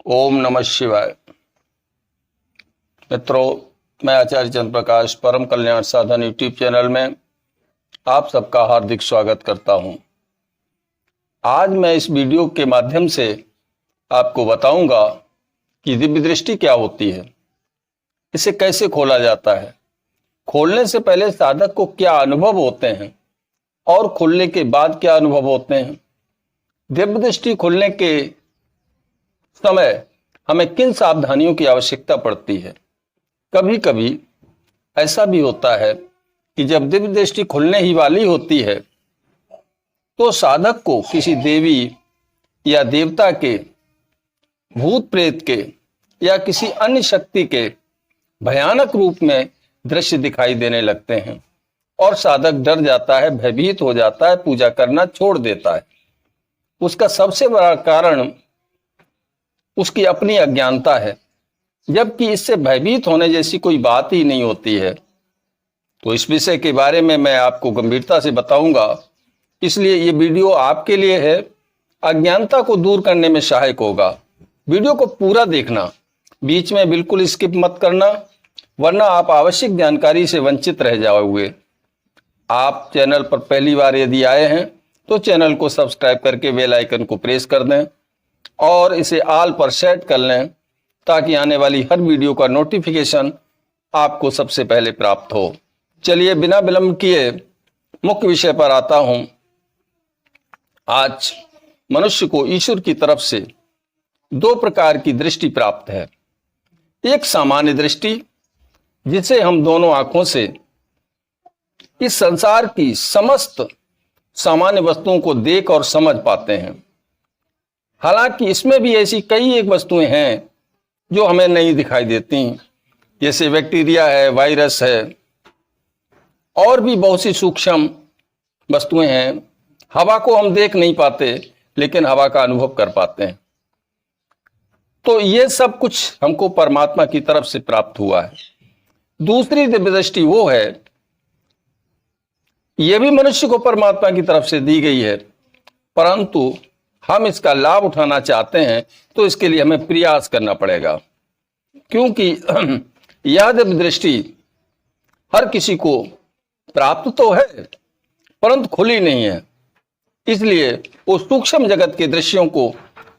ओम नमः शिवाय। मित्रों, मैं आचार्य चंद्र प्रकाश परम कल्याण साधन यूट्यूब चैनल में आप सबका हार्दिक स्वागत करता हूं। आज मैं इस वीडियो के माध्यम से आपको बताऊंगा कि दिव्य दृष्टि क्या होती है, इसे कैसे खोला जाता है, खोलने से पहले साधक को क्या अनुभव होते हैं और खोलने के बाद क्या अनुभव होते हैं। दिव्य दृष्टि खोलने के समय हमें किन सावधानियों की आवश्यकता पड़ती है। कभी कभी ऐसा भी होता है कि जब दिव्य दृष्टि खुलने ही वाली होती है तो साधक को किसी देवी या देवता के, भूत प्रेत के या किसी अन्य शक्ति के भयानक रूप में दृश्य दिखाई देने लगते हैं और साधक डर जाता है, भयभीत हो जाता है, पूजा करना छोड़ देता है। उसका सबसे बड़ा कारण उसकी अपनी अज्ञानता है, जबकि इससे भयभीत होने जैसी कोई बात ही नहीं होती है। तो इस विषय के बारे में मैं आपको गंभीरता से बताऊंगा, इसलिए ये वीडियो आपके लिए है, अज्ञानता को दूर करने में सहायक होगा। वीडियो को पूरा देखना, बीच में बिल्कुल स्किप मत करना, वरना आप आवश्यक जानकारी से वंचित रह जाओगे। आप चैनल पर पहली बार यदि आए हैं तो चैनल को सब्सक्राइब करके बेल आइकन को प्रेस कर दें और इसे ऑल पर सेट कर लें ताकि आने वाली हर वीडियो का नोटिफिकेशन आपको सबसे पहले प्राप्त हो। चलिए बिना विलंब किए मुख्य विषय पर आता हूं। आज मनुष्य को ईश्वर की तरफ से दो प्रकार की दृष्टि प्राप्त है। एक सामान्य दृष्टि, जिसे हम दोनों आंखों से इस संसार की समस्त सामान्य वस्तुओं को देख और समझ पाते हैं। हालांकि इसमें भी ऐसी कई एक वस्तुएं हैं जो हमें नहीं दिखाई देती, जैसे बैक्टीरिया है, वायरस है, और भी बहुत सी सूक्ष्म वस्तुएं हैं। हवा को हम देख नहीं पाते लेकिन हवा का अनुभव कर पाते हैं। तो ये सब कुछ हमको परमात्मा की तरफ से प्राप्त हुआ है। दूसरी दिव्य दृष्टि वो है, ये भी मनुष्य को परमात्मा की तरफ से दी गई है, परंतु हम इसका लाभ उठाना चाहते हैं तो इसके लिए हमें प्रयास करना पड़ेगा, क्योंकि यह दिव्य दृष्टि हर किसी को प्राप्त तो है परंतु खुली नहीं है। इसलिए वो सूक्ष्म जगत के दृश्यों को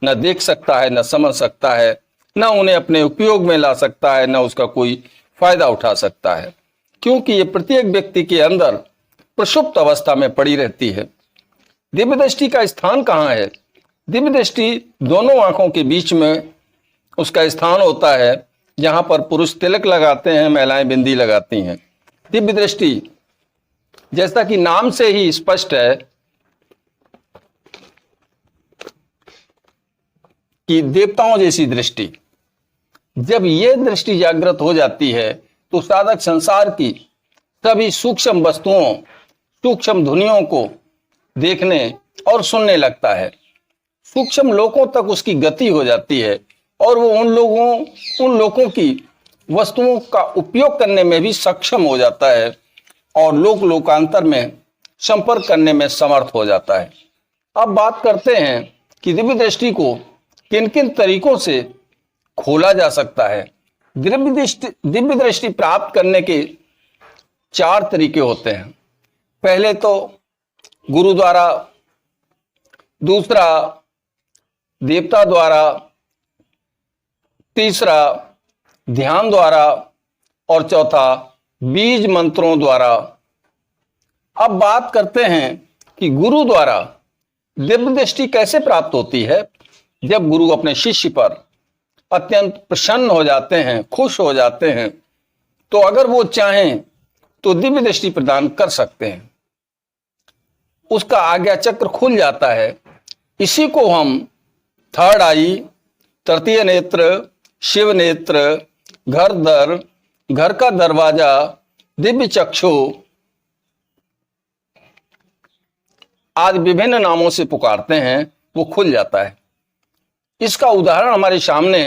न देख सकता है, न समझ सकता है, न उन्हें अपने उपयोग में ला सकता है, न उसका कोई फायदा उठा सकता है, क्योंकि ये प्रत्येक व्यक्ति के अंदर प्रसुप्त अवस्था में पड़ी रहती है। दिव्य दृष्टि का स्थान कहाँ है? दिव्य दृष्टि दोनों आंखों के बीच में उसका स्थान होता है, जहां पर पुरुष तिलक लगाते हैं, महिलाएं बिंदी लगाती हैं। दिव्य दृष्टि, जैसा कि नाम से ही स्पष्ट है कि देवताओं जैसी दृष्टि, जब ये दृष्टि जागृत हो जाती है तो साधक संसार की सभी सूक्ष्म वस्तुओं, सूक्ष्म ध्वनियों को देखने और सुनने लगता है। सूक्ष्म लोकों तक उसकी गति हो जाती है और वो उन लोगों की वस्तुओं का उपयोग करने में भी सक्षम हो जाता है और लोकांतर में संपर्क करने में समर्थ हो जाता है। अब बात करते हैं कि दिव्य दृष्टि को किन किन तरीकों से खोला जा सकता है। दिव्य दृष्टि प्राप्त करने के 4 तरीके होते हैं। पहले तो गुरु द्वारा, दूसरा देवता द्वारा, तीसरा ध्यान द्वारा और चौथा बीज मंत्रों द्वारा। अब बात करते हैं कि गुरु द्वारा दिव्य दृष्टि कैसे प्राप्त होती है। जब गुरु अपने शिष्य पर अत्यंत प्रसन्न हो जाते हैं, खुश हो जाते हैं, तो अगर वो चाहें तो दिव्य दृष्टि प्रदान कर सकते हैं। उसका आज्ञा चक्र खुल जाता है। इसी को हम थर्ड आई, तृतीय नेत्र, शिव नेत्र, घर का दरवाजा, दिव्य चक्षु आदि विभिन्न नामों से पुकारते हैं, वो खुल जाता है। इसका उदाहरण हमारे सामने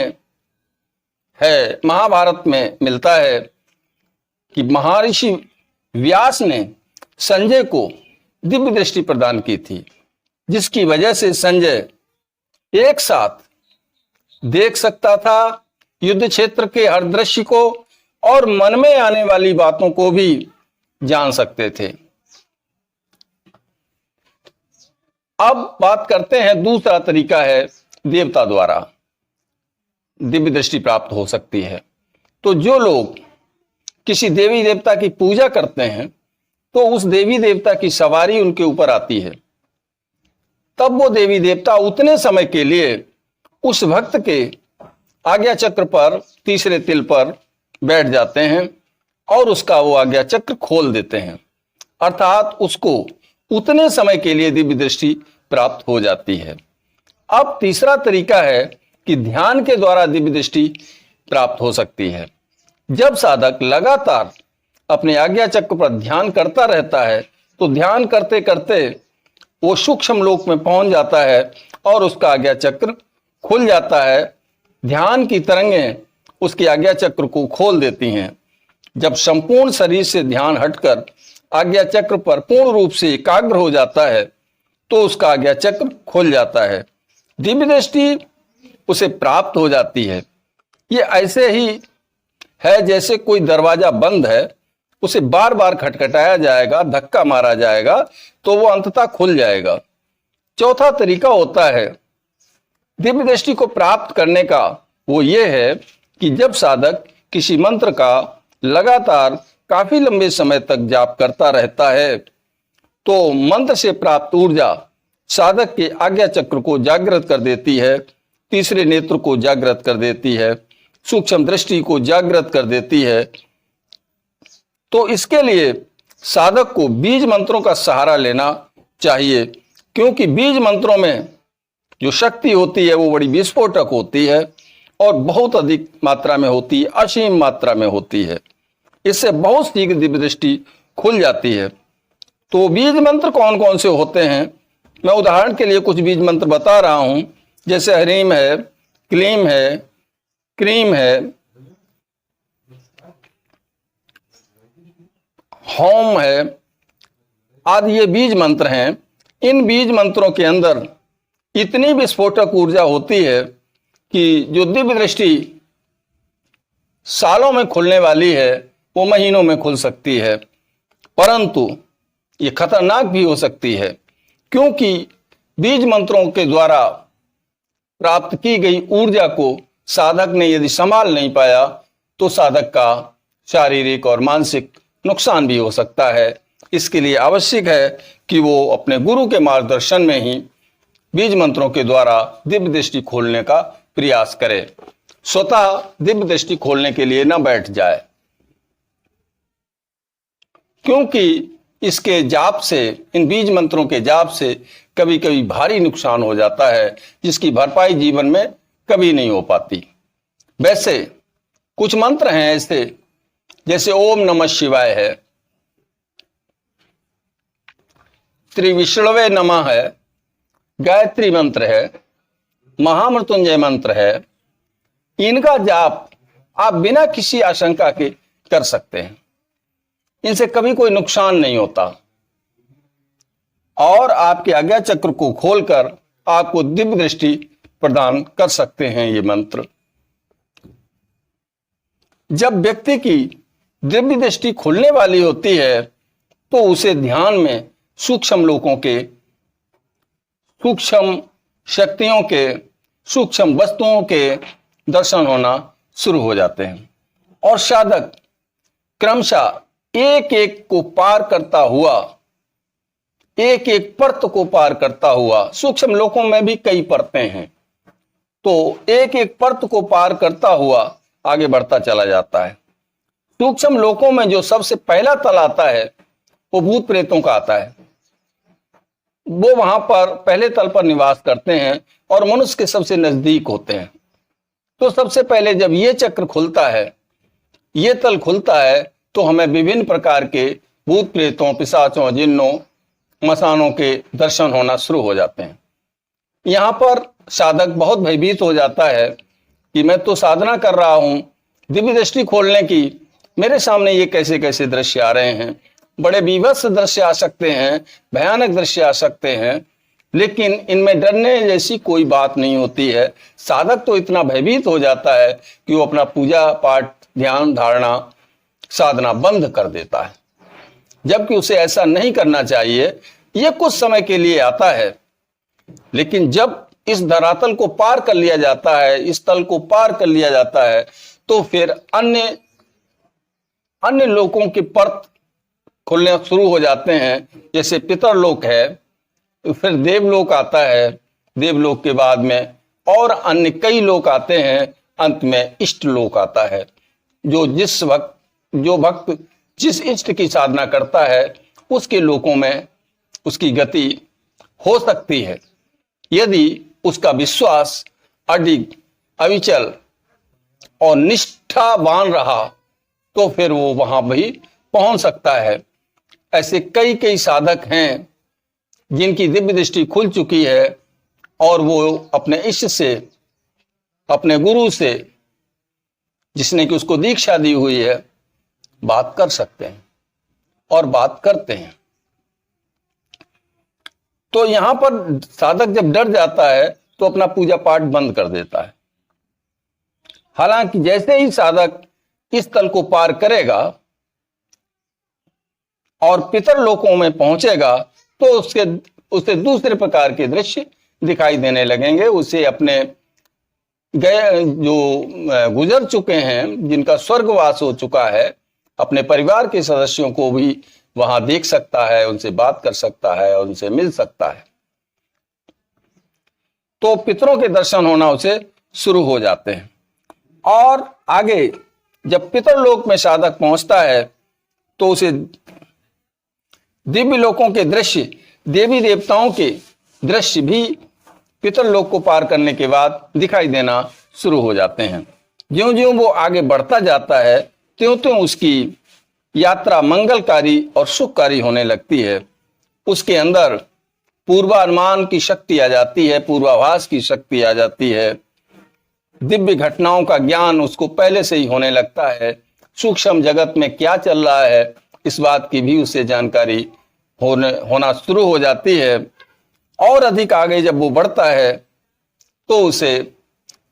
है, महाभारत में मिलता है कि महर्षि व्यास ने संजय को दिव्य दृष्टि प्रदान की थी, जिसकी वजह से संजय एक साथ देख सकता था, युद्ध क्षेत्र के हर दृश्य को और मन में आने वाली बातों को भी जान सकते थे। अब बात करते हैं, दूसरा तरीका है देवता द्वारा दिव्य दृष्टि प्राप्त हो सकती है। तो जो लोग किसी देवी देवता की पूजा करते हैं तो उस देवी देवता की सवारी उनके ऊपर आती है, तब वो देवी देवता उतने समय के लिए उस भक्त के आज्ञा चक्र पर, तीसरे तिल पर बैठ जाते हैं और उसका वो आज्ञा चक्र खोल देते हैं, अर्थात उसको उतने समय के लिए दिव्य दृष्टि प्राप्त हो जाती है। अब तीसरा तरीका है कि ध्यान के द्वारा दिव्य दृष्टि प्राप्त हो सकती है। जब साधक लगातार अपने आज्ञा चक्र पर ध्यान करता रहता है तो ध्यान करते करते वो सूक्ष्म लोक में पहुंच जाता है और उसका आज्ञा चक्र खुल जाता है। ध्यान की तरंगें उसके आज्ञा चक्र को खोल देती हैं। जब संपूर्ण शरीर से ध्यान हटकर आज्ञा चक्र पर पूर्ण रूप से एकाग्र हो जाता है तो उसका आज्ञा चक्र खुल जाता है, दिव्य दृष्टि उसे प्राप्त हो जाती है। ये ऐसे ही है जैसे कोई दरवाजा बंद है, उसे बार बार खटखटाया जाएगा, धक्का मारा जाएगा तो वो अंततः खुल जाएगा। चौथा तरीका होता है दिव्य दृष्टि को प्राप्त करने का, वो ये है कि जब साधक किसी मंत्र का लगातार काफी लंबे समय तक जाप करता रहता है तो मंत्र से प्राप्त ऊर्जा साधक के आज्ञा चक्र को जागृत कर देती है, तीसरे नेत्र को जागृत कर देती है, सूक्ष्म दृष्टि को जागृत कर देती है। तो इसके लिए साधक को बीज मंत्रों का सहारा लेना चाहिए, क्योंकि बीज मंत्रों में जो शक्ति होती है वो बड़ी विस्फोटक होती है और बहुत अधिक मात्रा में होती है, असीम मात्रा में होती है। इससे बहुत शीघ्र दिव्य दृष्टि खुल जाती है। तो बीज मंत्र कौन कौन से होते हैं, मैं उदाहरण के लिए कुछ बीज मंत्र बता रहा हूं, जैसे ह्रीम है, क्लीम है, क्रीम है, होम है आदि ये बीज मंत्र हैं। इन बीज मंत्रों के अंदर इतनी विस्फोटक ऊर्जा होती है कि जो दिव्य दृष्टि सालों में खुलने वाली है वो महीनों में खुल सकती है, परंतु ये खतरनाक भी हो सकती है, क्योंकि बीज मंत्रों के द्वारा प्राप्त की गई ऊर्जा को साधक ने यदि संभाल नहीं पाया तो साधक का शारीरिक और मानसिक नुकसान भी हो सकता है। इसके लिए आवश्यक है कि वो अपने गुरु के मार्गदर्शन में ही बीज मंत्रों के द्वारा दिव्य दृष्टि खोलने का प्रयास करे, स्वतः दिव्य दृष्टि खोलने के लिए न बैठ जाए, क्योंकि इसके जाप से, इन बीज मंत्रों के जाप से कभी कभी भारी नुकसान हो जाता है जिसकी भरपाई जीवन में कभी नहीं हो पाती। वैसे कुछ मंत्र हैं ऐसे, जैसे ओम नमः शिवाय है, त्रिविष्णवे नमः है, गायत्री मंत्र है, महामृत्युंजय मंत्र है। इनका जाप आप बिना किसी आशंका के कर सकते हैं, इनसे कभी कोई नुकसान नहीं होता और आपके आज्ञा चक्र को खोलकर आपको दिव्य दृष्टि प्रदान कर सकते हैं ये मंत्र। जब व्यक्ति की दिव्य दृष्टि खुलने वाली होती है तो उसे ध्यान में सूक्ष्म लोकों के, सूक्ष्म शक्तियों के, सूक्ष्म वस्तुओं के दर्शन होना शुरू हो जाते हैं और साधक क्रमशः एक एक को पार करता हुआ, एक एक परत को पार करता हुआ, सूक्ष्म लोकों में भी कई परतें हैं, तो एक एक परत को पार करता हुआ आगे बढ़ता चला जाता है। सूक्ष्म लोकों में जो सबसे पहला तल आता है वो भूत प्रेतों का आता है। वो वहां पर पहले तल पर निवास करते हैं और मनुष्य के सबसे नजदीक होते हैं। तो सबसे पहले जब ये चक्र खुलता है, ये तल खुलता है, तो हमें विभिन्न प्रकार के भूत प्रेतों, पिशाचों, जिन्नों, मसानों के दर्शन होना शुरू हो जाते हैं। यहाँ पर साधक बहुत भयभीत हो जाता है कि मैं तो साधना कर रहा हूँ दिव्य दृष्टि खोलने की, मेरे सामने ये कैसे कैसे दृश्य आ रहे हैं, बड़े बीभत्स दृश्य आ सकते हैं, भयानक दृश्य आ सकते हैं, लेकिन इनमें डरने जैसी कोई बात नहीं होती है। साधक तो इतना भयभीत हो जाता है कि वो अपना पूजा पाठ, ध्यान, धारणा, साधना बंद कर देता है, जबकि उसे ऐसा नहीं करना चाहिए। यह कुछ समय के लिए आता है, लेकिन जब इस धरातल को पार कर लिया जाता है, इस तल को पार कर लिया जाता है, तो फिर अन्य लोगों के पर्त खुलने शुरू हो जाते हैं। जैसे पितरलोक है, फिर देवलोक आता है, देवलोक के बाद में और अन्य कई लोक आते हैं, अंत में इष्ट लोक आता है। जो भक्त जिस इष्ट की साधना करता है, उसके लोकों में उसकी गति हो सकती है, यदि उसका विश्वास अडिग, अविचल और निष्ठावान रहा, तो फिर वो वहां भी पहुंच सकता है। ऐसे कई कई साधक हैं जिनकी दिव्य दृष्टि खुल चुकी है और वो अपने इष्ट से, अपने गुरु से, जिसने कि उसको दीक्षा दी हुई है, बात कर सकते हैं और बात करते हैं। तो यहां पर साधक जब डर जाता है तो अपना पूजा पाठ बंद कर देता है। हालांकि जैसे ही साधक इस तल को पार करेगा और पितर लोकों में पहुंचेगा, तो उसे दूसरे प्रकार के दृश्य दिखाई देने लगेंगे। उसे अपने जो गुजर चुके हैं, जिनका स्वर्गवास हो चुका है, अपने परिवार के सदस्यों को भी वहां देख सकता है, उनसे बात कर सकता है, उनसे मिल सकता है। तो पितरों के दर्शन होना उसे शुरू हो जाते हैं। और आगे जब पितर लोक में साधक पहुंचता है, तो उसे दिव्य लोकों के दृश्य, देवी देवताओं के दृश्य भी पितर लोक को पार करने के बाद दिखाई देना शुरू हो जाते हैं। ज्यों-ज्यों वो आगे बढ़ता जाता है, त्यों-त्यों उसकी यात्रा मंगलकारी और सुखकारी होने लगती है। उसके अंदर पूर्वानुमान की शक्ति आ जाती है, पूर्वाभास की शक्ति आ जाती है। दिव्य घटनाओं का ज्ञान उसको पहले से ही होने लगता है। सूक्ष्म जगत में क्या चल रहा है, इस बात की भी उसे जानकारी होना शुरू हो जाती है। और अधिक आगे जब वो बढ़ता है, तो उसे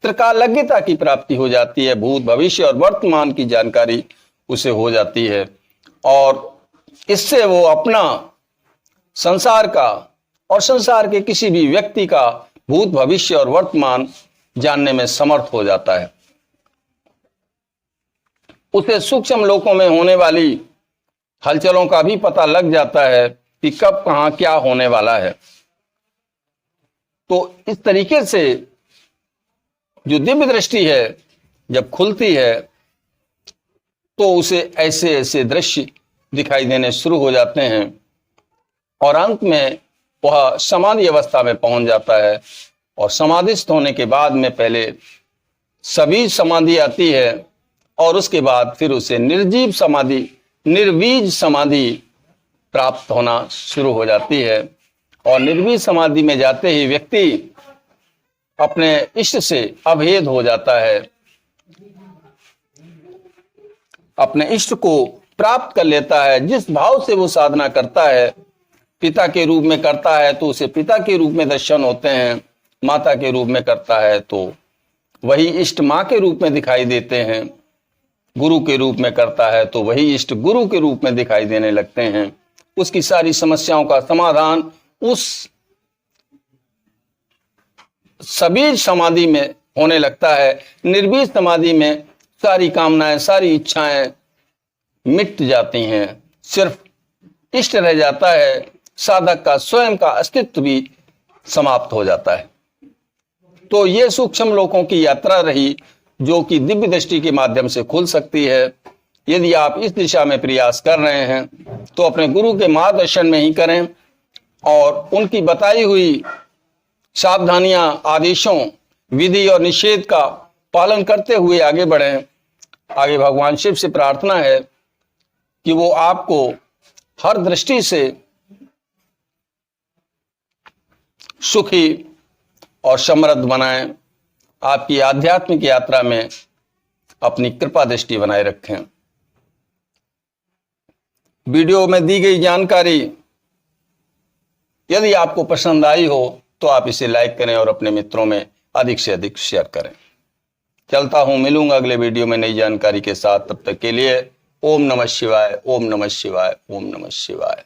त्रिकालज्ञता की प्राप्ति हो जाती है। भूत, भविष्य और वर्तमान की जानकारी उसे हो जाती है, और इससे वो अपना संसार का और संसार के किसी भी व्यक्ति का भूत, भविष्य और वर्तमान जानने में समर्थ हो जाता है। उसे सूक्ष्म लोकों में होने वाली हलचलों का भी पता लग जाता है कि कब कहां क्या होने वाला है। तो इस तरीके से जो दिव्य दृष्टि है जब खुलती है, तो उसे ऐसे ऐसे दृश्य दिखाई देने शुरू हो जाते हैं, और अंत में वह समाधि अवस्था में पहुंच जाता है। और समाधिस्थ होने के बाद में पहले सभी समाधि आती है, और उसके बाद फिर उसे निर्जीव समाधि, निर्बीज समाधि प्राप्त होना शुरू हो जाती है। और निर्बीज समाधि में जाते ही व्यक्ति अपने इष्ट से अभेद हो जाता है, अपने इष्ट को प्राप्त कर लेता है। जिस भाव से वो साधना करता है, पिता के रूप में करता है तो उसे पिता के रूप में दर्शन होते हैं, माता के रूप में करता है तो वही इष्ट माँ के रूप में दिखाई देते हैं, गुरु के रूप में करता है तो वही इष्ट गुरु के रूप में दिखाई देने लगते हैं। उसकी सारी समस्याओं का समाधान उस सबीज समाधि में होने लगता है। निर्बीज समाधि में सारी कामनाएं, सारी इच्छाएं मिट जाती हैं, सिर्फ इष्ट रह जाता है। साधक का स्वयं का अस्तित्व भी समाप्त हो जाता है। तो ये सूक्ष्म लोकों की यात्रा रही, जो कि दिव्य दृष्टि के माध्यम से खुल सकती है। यदि आप इस दिशा में प्रयास कर रहे हैं, तो अपने गुरु के मार्गदर्शन में ही करें, और उनकी बताई हुई सावधानियां, आदेशों, विधि और निषेध का पालन करते हुए आगे बढ़ें। आगे भगवान शिव से प्रार्थना है कि वो आपको हर दृष्टि से सुखी और समृद्ध बनाएं, आपकी आध्यात्मिक यात्रा में अपनी कृपा दृष्टि बनाए रखें। वीडियो में दी गई जानकारी यदि आपको पसंद आई हो तो आप इसे लाइक करें और अपने मित्रों में अधिक से अधिक शेयर करें। चलता हूं, मिलूंगा अगले वीडियो में नई जानकारी के साथ। तब तक के लिए ओम नमः शिवाय, ओम नमः शिवाय, ओम नमः शिवाय।